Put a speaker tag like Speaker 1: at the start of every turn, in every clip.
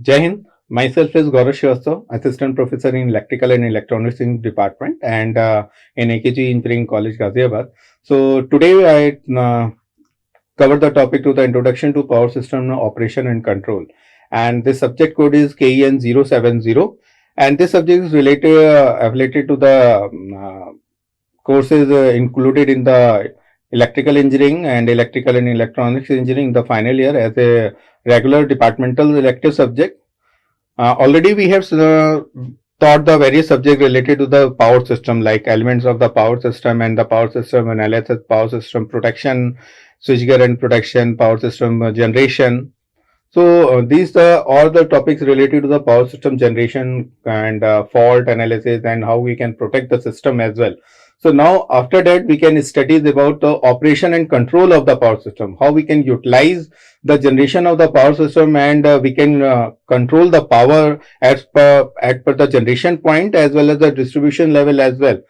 Speaker 1: Jai Hind. Myself is Gaurav Srivastava, Assistant Professor in Electrical and Electronics Department and in AKGEC Engineering College, Ghaziabad. So today I cover the topic to the Introduction to Power System Operation and Control. And this subject code is KEN 070. And this subject is related to the courses included in the Electrical Engineering and Electrical and Electronics Engineering the final year as a regular departmental elective subject. Already we have taught the various subjects related to the power system, like elements of the power system and the power system analysis, power system protection, switchgear and protection, power system generation. So these are all the topics related to the power system generation and fault analysis and how we can protect the system as well. So now after that we can study about the operation and control of the power system, how we can utilize the generation of the power system and we can control the power as per the generation point as well as the distribution level as well.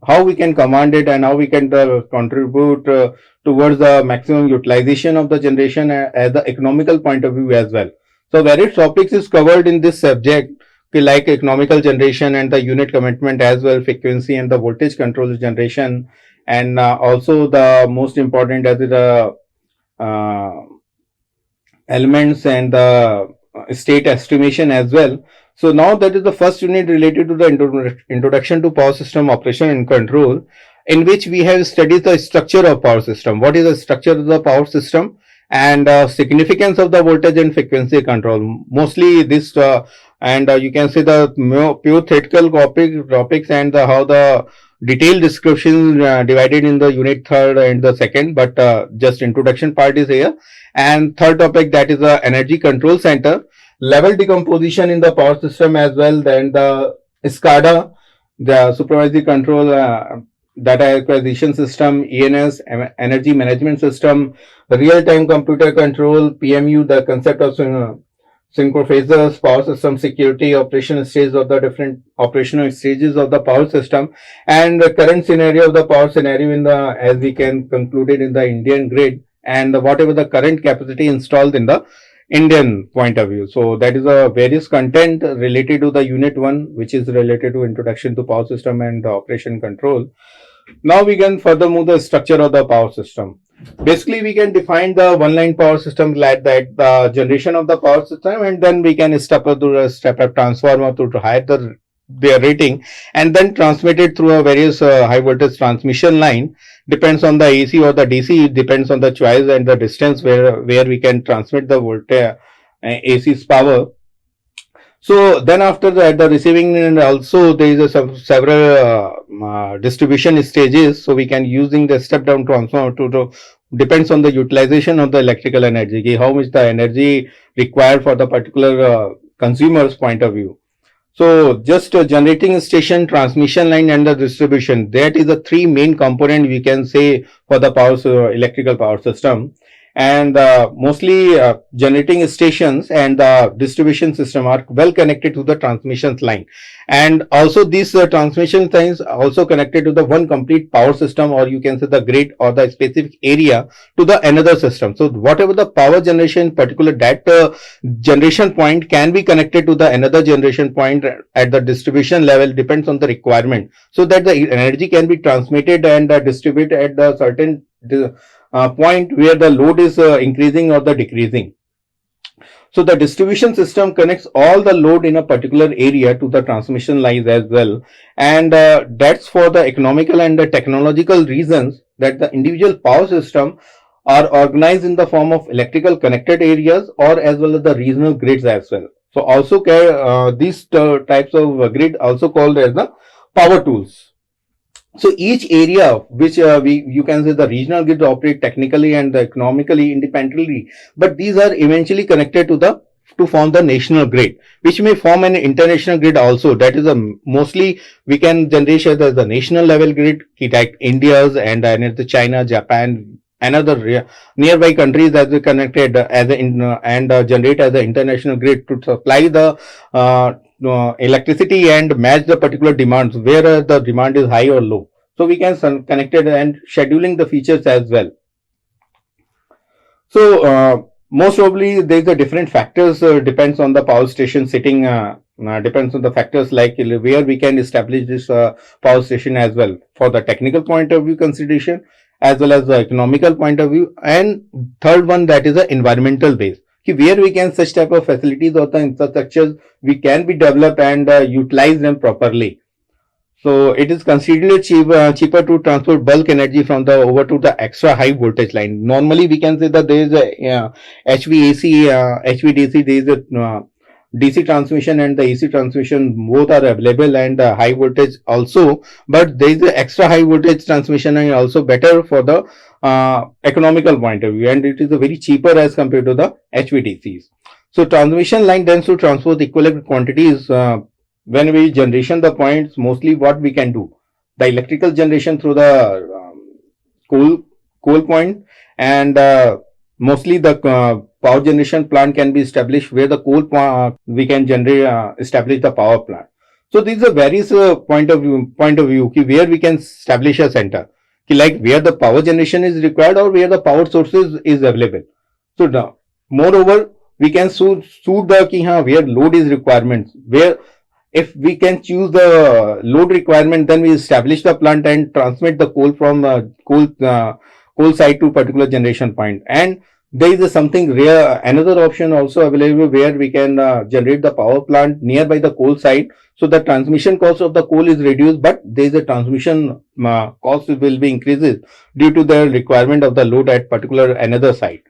Speaker 1: How we can command it and how we can contribute towards the maximum utilization of the generation as the economical point of view as well. So various topics is covered in this subject, like economical generation and the unit commitment as well, frequency and the voltage control generation, and also the most important as the elements and the state estimation as well. So now that is the first unit related to the introduction to power system operation and control, in which we have studied the structure of power system. What is the structure of the power system and significance of the voltage and frequency control. Mostly this and you can see the pure theoretical topics and how the detailed description divided in the unit third and the second, but just introduction part is here. And third topic, that is the energy control center, level decomposition in the power system as well, then the SCADA, the supervisory control data acquisition system, ENS, energy management system, real-time computer control, PMU, the concept of synchrophasers, power system security, operation stages of the different operational stages of the power system, and the current scenario of the power scenario in the, as we can conclude it, in the Indian grid, and whatever the current capacity installed in the Indian point of view. So that is a various content related to the unit 1, which is related to introduction to power system and operation control. Now we can further move the structure of the power system. Basically, we can define the one-line power system like that, the generation of the power system, and then we can step up to a step-up transformer to higher their rating, and then transmit it through a various high voltage transmission line. Depends on the AC or the DC. It depends on the choice and the distance where we can transmit the voltage AC's power. So then after that, the receiving, and also there is several distribution stages. So we can using the step down transformer to depends on the utilization of the electrical energy, how much the energy required for the particular consumer's point of view. So just generating station, transmission line and the distribution, that is the three main component we can say for the electrical power system. And mostly generating stations and the distribution system are well connected to the transmission line, and also these transmission lines also connected to the one complete power system, or you can say the grid or the specific area to the another system. So whatever the power generation particular that generation point can be connected to the another generation point at the distribution level, depends on the requirement, so that the energy can be transmitted and distributed at the certain point where the load is increasing or the decreasing. So the distribution system connects all the load in a particular area to the transmission lines as well, and that's for the economical and the technological reasons that the individual power system are organized in the form of electrical connected areas or as well as the regional grids as well. So also these types of grid also called as the power tools. So each area which you can say the regional grid operate technically and economically independently, but these are eventually connected to form the national grid, which may form an international grid also. That is mostly we can generate as the national level grid, like India's and the China, Japan, and other nearby countries as we connected as and generate as the international grid to supply the electricity and match the particular demands where the demand is high or low. So we can connect it and scheduling the features as well. So most probably there's a different factors depends on the power station sitting, depends on the factors like where we can establish this power station as well, for the technical point of view consideration as well as the economical point of view. And third one, that is the environmental base, where we can such type of facilities or the infrastructures we can be developed and utilize them properly. So it is considerably cheaper to transport bulk energy from the over to the extra high voltage line. Normally, we can say that there is a HVAC, HVDC, there is a DC transmission and the AC transmission, both are available, and high voltage also. But there is a extra high voltage transmission and also better for the economical point of view, and it is a very cheaper as compared to the HVDCs. So transmission line tends to transport equivalent quantities. When we generation the points, mostly what we can do, the electrical generation through the coal point, and mostly the power generation plant can be established where the coal we can generate establish the power plant. So these are various point of view where we can establish a center, like where the power generation is required or where the power sources is available. So now, moreover, we can suit the where load is requirements, where if we can choose the load requirement, then we establish the plant and transmit the coal from coal site to particular generation point. And there is something rare, another option also available where we can generate the power plant nearby the coal site. So the transmission cost of the coal is reduced, but there is a transmission cost will be increases due to the requirement of the load at particular another site.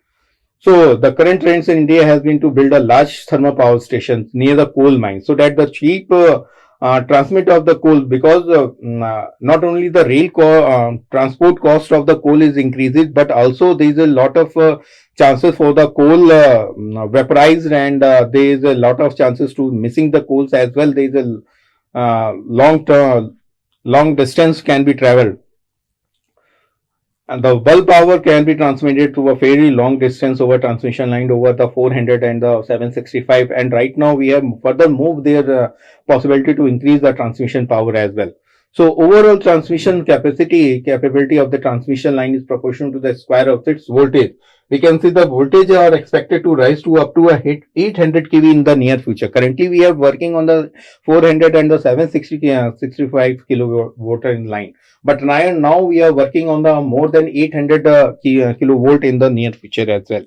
Speaker 1: So the current trends in India has been to build a large thermal power stations near the coal mines, so that the cheap transmit of the coal, because not only the rail transport cost of the coal is increases, but also there is a lot of chances for the coal vaporized, and there is a lot of chances to missing the coals as well. There is a long distance can be traveled. And the bulk power can be transmitted to a very long distance over transmission line over the 400 and the 765. And right now we have further moved their possibility to increase the transmission power as well. So overall transmission capability of the transmission line is proportional to the square of its voltage. We can see the voltage are expected to rise to up to a 800 kV in the near future. Currently, we are working on the 400 and the 765 kilovolt in line. But now we are working on the more than 800 kilovolt in the near future as well.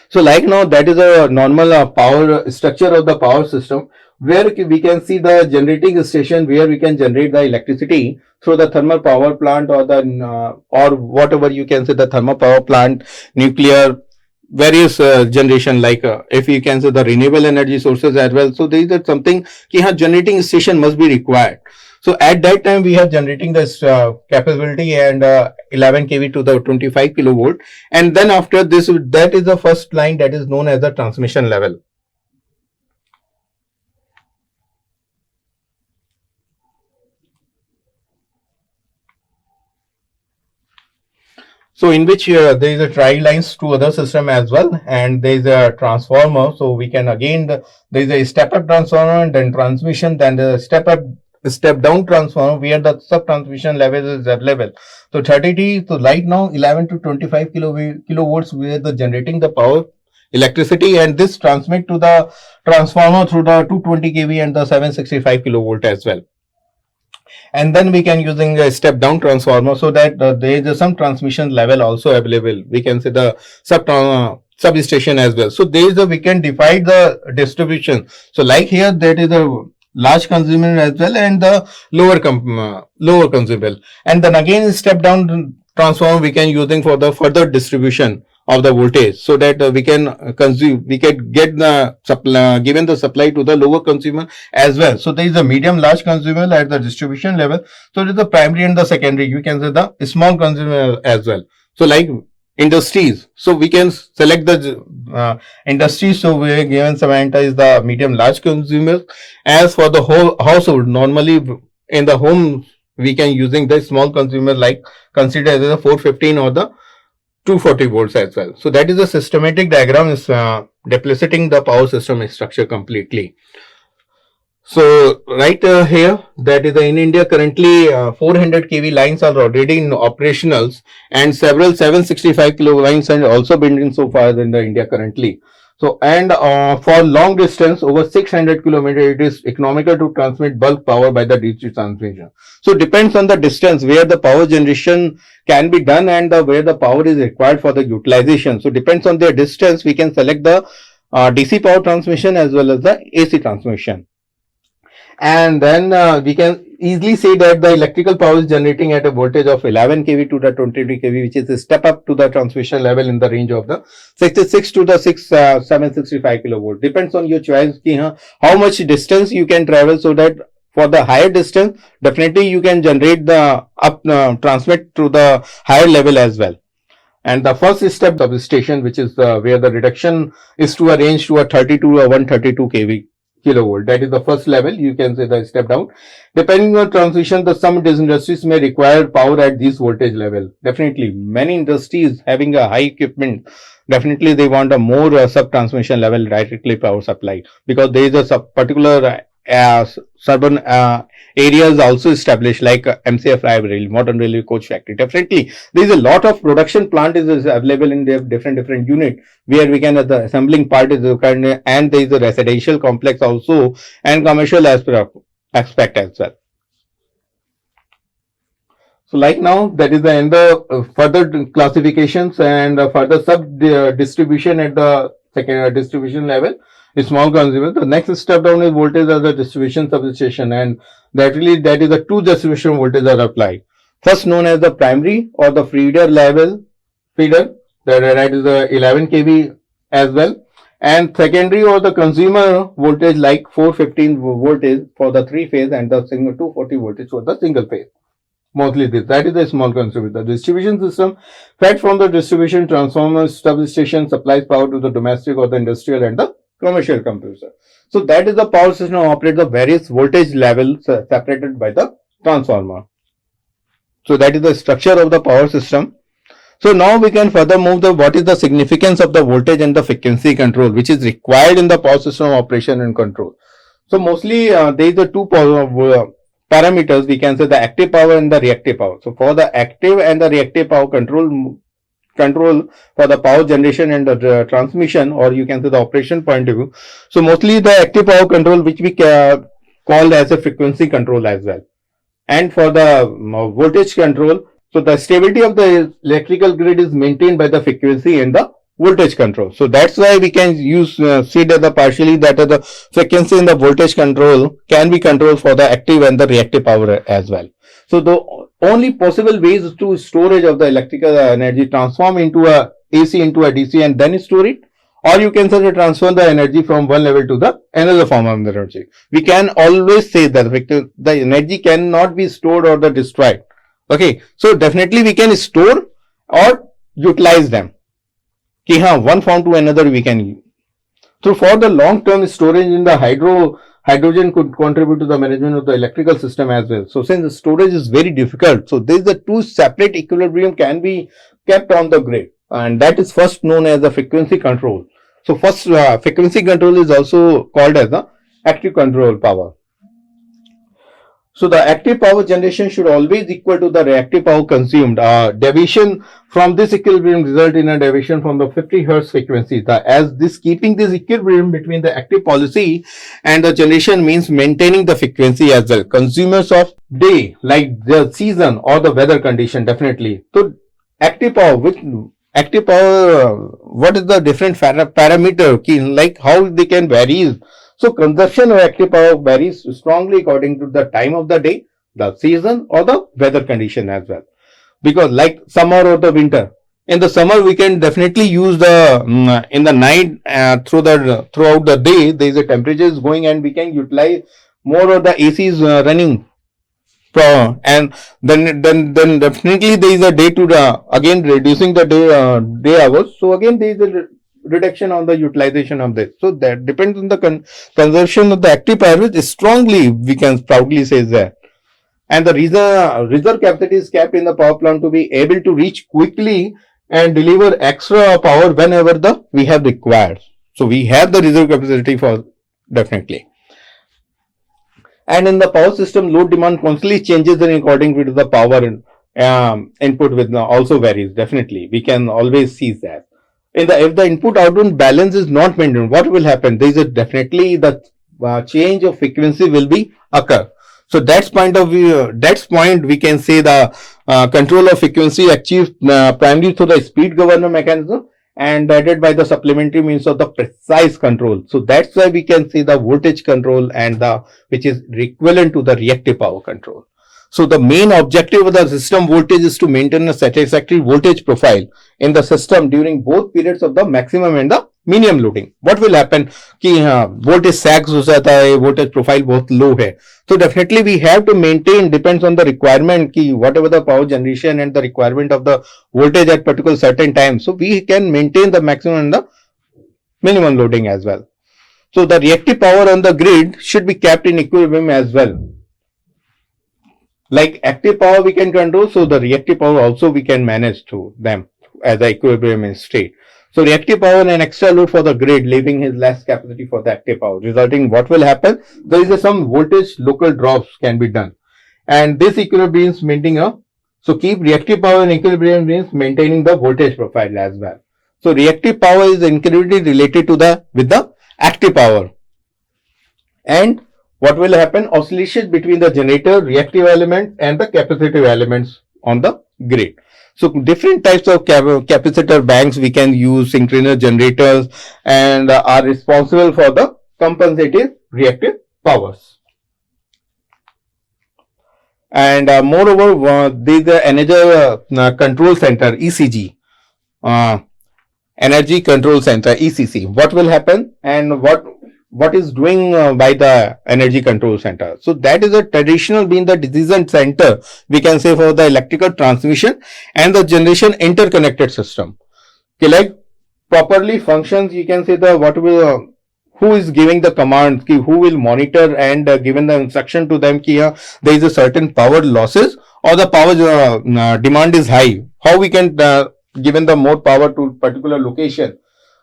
Speaker 1: So like now, that is a normal power structure of the power system, where we can see the generating station where we can generate the electricity through the thermal power plant or the or whatever you can say, the thermal power plant, nuclear, various generation, like if you can say the renewable energy sources as well. So there is something generating station must be required. So at that time we are generating this capability and 11 kV to the 25 kilovolt, and then after this, that is the first line that is known as the transmission level. So in which there is a tri lines to other system as well, and there is a transformer. So we can again there is a step up transformer and then transmission, then the step down transformer where the sub transmission level is available. So 30T, so right now 11 to 25 kilovolts where the generating the power electricity, and this transmit to the transformer through the 220 kV and the 765 kilovolt as well. And then we can using a step down transformer, so that there is some transmission level also available. We can say the substation as well. So there is we can divide the distribution. So like here, that is a large consumer as well and the lower consumer. And then again step down transformer we can using for the further distribution of the voltage, so that we can get the supply, given the supply to the lower consumer as well. So there is a medium large consumer at the distribution level. So it is the primary and the secondary, you can say the small consumer as well. So like industries, so we can select the industries. So we are given Samantha is the medium large consumer. As for the whole household, normally in the home we can using the small consumer, like consider as a 415 or the 240 volts as well. So that is a systematic diagram is depicting the power system structure completely. So right here, that is in India currently 400 kV lines are already in operationals, and several 765 kilo lines are also building so far in the India currently. So and for long distance over 600 kilometers, it is economical to transmit bulk power by the DC transmission. So depends on the distance where the power generation can be done and where the power is required for the utilization. So depends on the distance, we can select the DC power transmission as well as the AC transmission. And then we can easily say that the electrical power is generating at a voltage of 11 kV to the 23 kV, which is a step up to the transmission level in the range of the 66 to the 765 kilovolt. Depends on your choice ki, how much distance you can travel, so that for the higher distance definitely you can generate the transmit to the higher level as well. And the first step substation, which is where the reduction is to a range to a 32 or 132 kV kilovolt. That is the first level. You can say the step down. Depending on transition, the some industries may require power at this voltage level. Definitely, many industries having a high equipment, definitely they want a more sub transmission level directly power supply, because there is a particular suburban areas also established, like MCF railway, modern railway coach factory. Definitely, there is a lot of production plant is available in their different unit, where we can the assembling part is and there is a residential complex also and commercial aspect as well. So like now, that is the end of further classifications and further sub distribution at the second distribution level. A small consumer. The next step down is voltage as a distribution substation, and that is the two distribution voltage are applied. First known as the primary or the feeder, that is the 11 kV as well, and secondary or the consumer voltage like 415 voltage for the three phase and the single 240 voltage for the single phase. Mostly this, that is the small contributor. The distribution system fed from the distribution transformer substation supplies power to the domestic or the industrial and the commercial compressor. So that is the power system operates the various voltage levels separated by the transformer. So that is the structure of the power system. So now we can further move the what is the significance of the voltage and the frequency control, which is required in the power system operation and control. So mostly there is the two parameters, we can say the active power and the reactive power. So for the active and the reactive power control for the power generation and the transmission, or you can say the operation point of view. So mostly the active power control, which we called as a frequency control as well. And for the voltage control, so the stability of the electrical grid is maintained by the frequency and the voltage control. So that's why we can use see that the partially that the frequency and the voltage control can be controlled for the active and the reactive power as well. So the only possible ways to storage of the electrical energy, transform into a AC into a DC and then store it, or you can say transfer the energy from one level to the another form of energy. We can always say that the energy cannot be stored or the destroyed. Okay, so definitely we can store or utilize them. Ki one form to another we can use. So for the long term storage in the hydrogen could contribute to the management of the electrical system as well. So since the storage is very difficult, so there is the two separate equilibrium can be kept on the grid, and that is first known as the frequency control. So first frequency control is also called as the active control power. So the active power generation should always equal to the reactive power consumed. Deviation from this equilibrium result in a deviation from the 50 Hz frequency. As this keeping this equilibrium between the active policy and the generation means maintaining the frequency as well. Consumers of day, like the season or the weather condition, definitely. So active power, what is the different parameter, like how they can vary? So consumption of active power varies strongly according to the time of the day, the season or the weather condition as well. Because like summer or the winter, in the summer we can definitely use the in the night throughout the day there is a temperature is going and we can utilize more of the ACs running. And then definitely there is a day to the again reducing the day hours. So again there is a reduction on the utilization of this. So that depends on the consumption of the active power is strongly, we can proudly say that. And the reserve capacity is kept in the power plant to be able to reach quickly and deliver extra power whenever we have required. So we have the reserve capacity for definitely. And in the power system, load demand constantly changes in according to the power input with also varies. Definitely, we can always see that. In the if the input output balance is not maintained, what will happen? There is a definitely the change of frequency will be occur. So that's point of view. That's point we can say the control of frequency achieved primarily through the speed governor mechanism and added by the supplementary means of the precise control. So that's why we can see the voltage control and the which is equivalent to the reactive power control. So the main objective of the system voltage is to maintain a satisfactory voltage profile in the system during both periods of the maximum and the minimum loading. What will happen कि voltage sags हो जाता है, voltage profile बहुत low है. So definitely we have to maintain, depends on the requirement कि whatever the power generation and the requirement of the voltage at particular certain time. So we can maintain the maximum and the minimum loading as well. So the reactive power on the grid should be kept in equilibrium as well. Like active power we can control, so the reactive power also we can manage to them as the equilibrium in state. So reactive power and extra load for the grid, leaving his less capacity for the active power, resulting what will happen? There is some voltage local drops can be done, and this equilibrium means maintaining a. So keep reactive power in equilibrium means maintaining the voltage profile as well. So reactive power is incredibly related to the with the active power, and what will happen? Oscillation between the generator, reactive element and the capacitive elements on the grid. So different types of capacitor banks we can use, synchronous generators, and are responsible for the compensative reactive powers. And moreover, there is another control center, ECG, Energy Control Center, ECC. What will happen and what is doing by the energy control center? So that is a traditional being the decision center, we can say, for the electrical transmission and the generation interconnected system. Okay, like properly functions, you can say the what will who is giving the command, who will monitor and given the instruction to them ki there is a certain power losses or the power demand is high. How we can given the more power to particular location.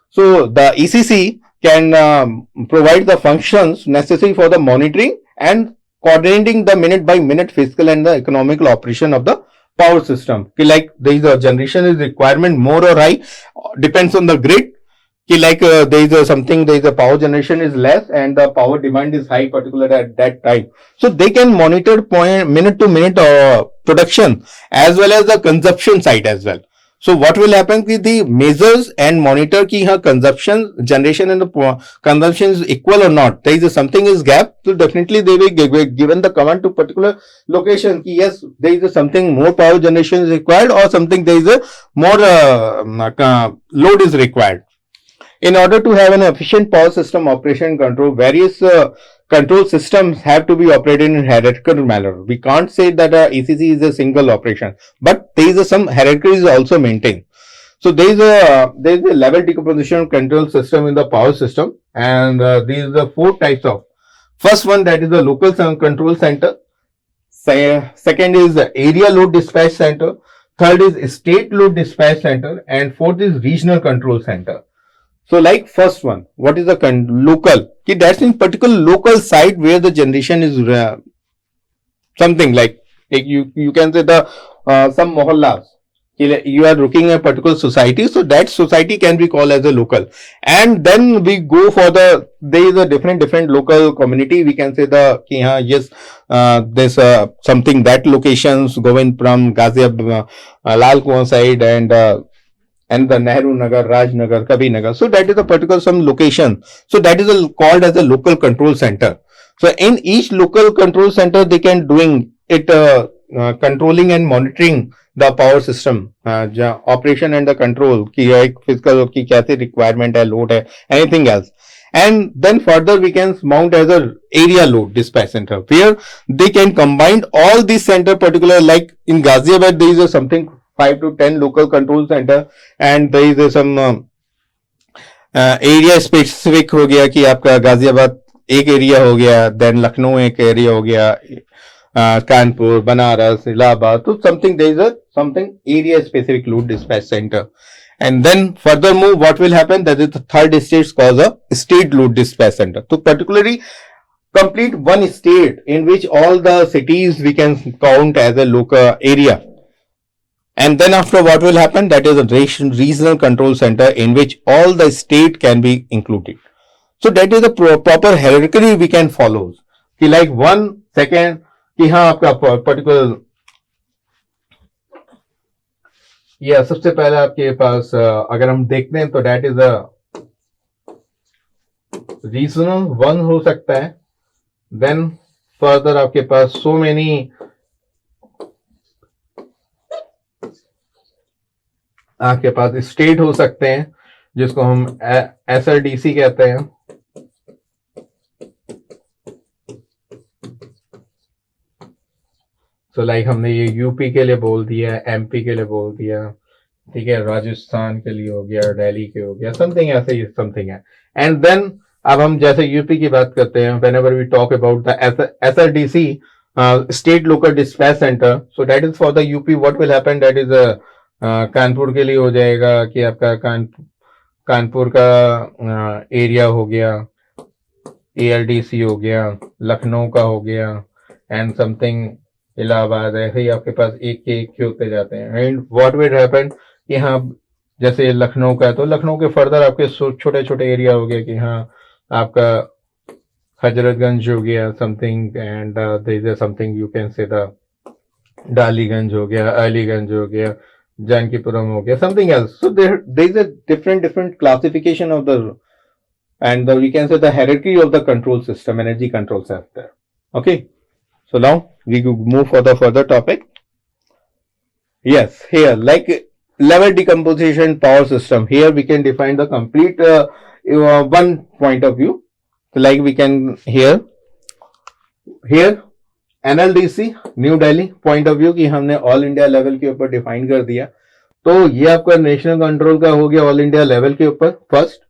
Speaker 1: So the ECC can provide the functions necessary for the monitoring and coordinating the minute by minute physical and the economical operation of the power system. Okay, like there is a generation is requirement more or high, depends on the grid. Okay, like there is a power generation is less and the power demand is high particular at that time. So they can monitor minute to minute production as well as the consumption side as well. So what will happen with the measures and monitor ki consumption, generation and the consumption is equal or not. There is something is gap. So definitely they will given the command to particular location ki yes, there is something more power generation is required or something there is a more load is required. In order to have an efficient power system operation control, various control systems have to be operated in hierarchical manner. We can't say that ECC is a single operation, but there is some hierarchy is also maintained. So there is a level decomposition control system in the power system, and these are 4 types of. First one, that is the local control center. Second is the area load dispatch center. Third is state load dispatch center, and fourth is regional control center. So like first one, what is the local? That's in particular local site where the generation is something like you can say the some mohallas. You are looking at a particular society, so that society can be called as a local. And then we go for there is a different local community. We can say the yes, there's something that locations going from Ghaziabad, Lal Kuan side and the Nehru Nagar, Raj Nagar, Kabir Nagar. So that is a particular some location. So that is called as a local control center. So in each local control center, they can doing it controlling and monitoring the power system operation and the control ki physical ki kaise requirement hai, load hai, anything else. And then further we can mount as a area load dispatch center where they can combine all these center particular, like in Ghaziabad there is something 5 to 10 local control center and there is some area specific हो गया कि आपका गाजियाबाद एक area हो गया, then Lucknow एक area हो गया, कानपुर, बनारस, इलाहाबाद. तो something there is a something area specific load dispatch center. And then further move, what will happen? That is the third stage called a state load dispatch center. So particularly complete one state in which all the cities we can count as a local area. And then after, what will happen? That is a regional control center in which all the state can be included. So that is the proper hierarchy we can follow. कि like 1 second कि हाँ आपका particular, या सबसे पहले आपके पास अगर हम देखते हैं तो that is a regional one हो सकता है. Then further आपके पास so many आपके पास स्टेट हो सकते हैं जिसको हम SRDC कहते हैं. तो लाइक हमने ये यूपी के लिए बोल दिया, एमपी के लिए बोल दिया, ठीक है, राजस्थान के लिए हो गया, दिल्ली के हो गया, समथिंग ऐसे ही समथिंग है. एंड देन अब हम जैसे यूपी की बात करते हैं, whenever we talk about the SRDC, state local dispatch centre, so that is for the UP. What will happen, that is Kanpur के लिए हो जाएगा कि आपका कानपुर का एरिया हो गया, ALDC हो गया, लखनऊ का हो गया, एंड समथिंग इलाहाबाद. ऐसे ही आपके पास एक के होते जाते हैं. एंड व्हाट विल हैपन कि हाँ जैसे लखनऊ का है तो लखनऊ के फर्दर आपके छोटे छोटे एरिया हो गए कि हाँ आपका हजरतगंज हो गया something, and there is something you can say the Daliganj हो गया, अलीगंज हो गया, जानकीपुरम हो गया, something else. So there is a different classification of the, and we can say the hierarchy of the control system, energy control sector. Okay, so now we could move for the further topic. Yes, here like level decomposition power system, here we can define the complete one point of view. So like we can here NLDC new Delhi point of view कि हमने all India level के ऊपर define कर दिया. तो ये आपका national control का हो गया ऑल इंडिया लेवल के ऊपर first.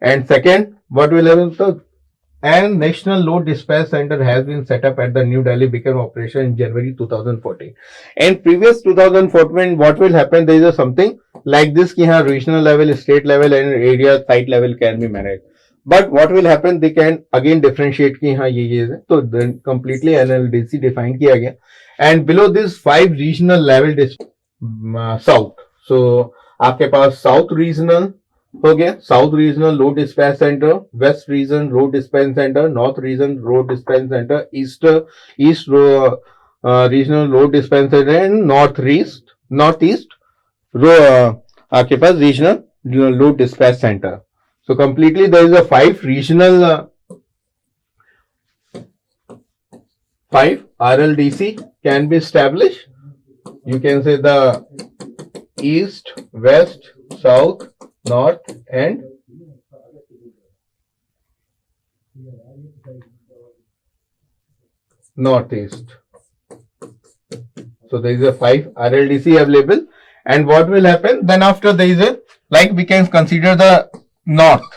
Speaker 1: And second what will happen, so and national load dispatch center has been set up at the New Delhi, became operational in January 2014. And previous 2014, what will happen, there is a something like this कि हाँ regional level, state level and area site level can be managed. But what will happen, they can again differentiate कि हाँ ये है, तो then completely NLDC define किया गया. And below this 5 regional level south, so आपके पास south regional हो गया, south regional load dispatch centre, west region road dispatch centre, north region road dispatch centre, east regional load dispatch centre and north east आपके पास regional load dispatch centre. So completely there is a 5 regional 5 RLDC can be established. You can say the east, west, south, north and northeast. So there is a 5 RLDC available. And what will happen then after, there is a, like we can consider the north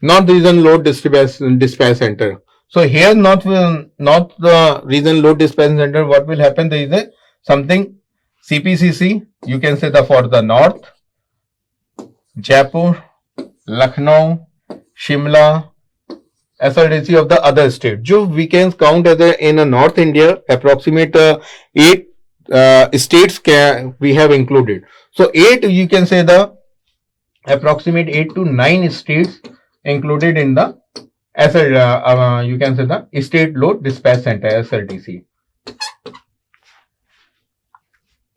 Speaker 1: region load dispatch center. So here north the region load dispatch center, what will happen, there is a something CPCC, you can say the for the north, Jaipur, Lucknow, Shimla, SRDC of the other state. जो we can count as in a North India, approximate 8 states we have included. So 8, you can say the approximate 8 to 9 states included in the you can say the state load dispatch center SRDC.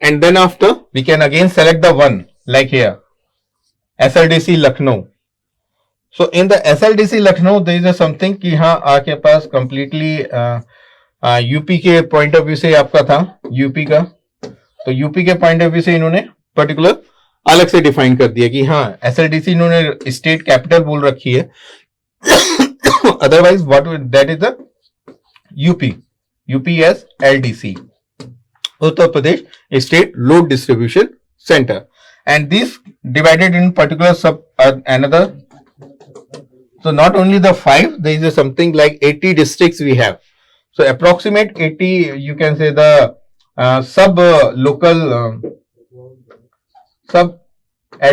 Speaker 1: And then after we can again select the one like here. SLDC Lucknow. So in the SLDC Lucknow, there is a something कि हाँ आपके पास completely UP के point of view से आपका था UP का, तो UP के पॉइंट ऑफ व्यू से इन्होंने पर्टिकुलर अलग से डिफाइन कर दिया कि हाँ SLDC इन्होंने स्टेट कैपिटल बोल रखी है. Otherwise what that is the UP S LDC, Uttar Pradesh state load distribution centre. And this divided in particular sub another. So not only the 5, there is a something like 80 districts we have. So approximate 80, you can say the sub local sub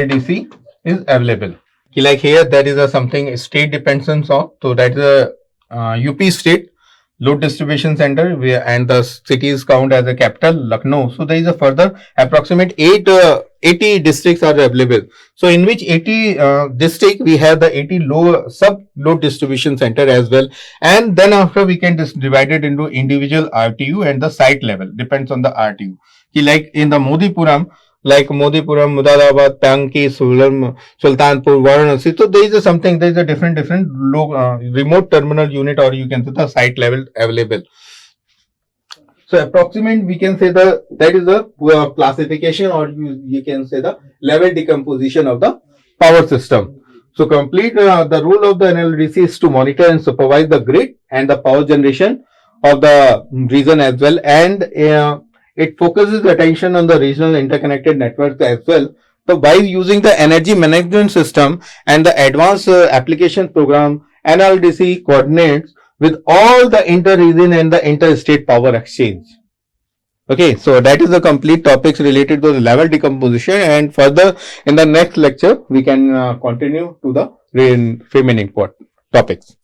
Speaker 1: LDC is available. Like here, there is a something state dependence on. So that is a UP state load distribution center, and the cities count as a capital Lucknow. So there is a further approximate 80 districts are available. So in which 80 district we have the 80 low sub load distribution center as well, and then after we can divide it into individual RTU and the site level, depends on the RTU. Like in the Modipuram, Mudadabad, Panki, Sultanpur, Varanasi. So there is there is a different low, remote terminal unit, or you can say the site level available. So approximate we can say that is the classification, or you can say the level decomposition of the power system. So complete the role of the NLDC is to monitor and supervise the grid and the power generation of the region as well, and it focuses attention on the regional interconnected networks as well. So by using the energy management system and the advanced application program, NLDC coordinates with all the inter-region and the interstate power exchange. Okay, so that is the complete topics related to the level decomposition, and further in the next lecture we can continue to the remaining topics.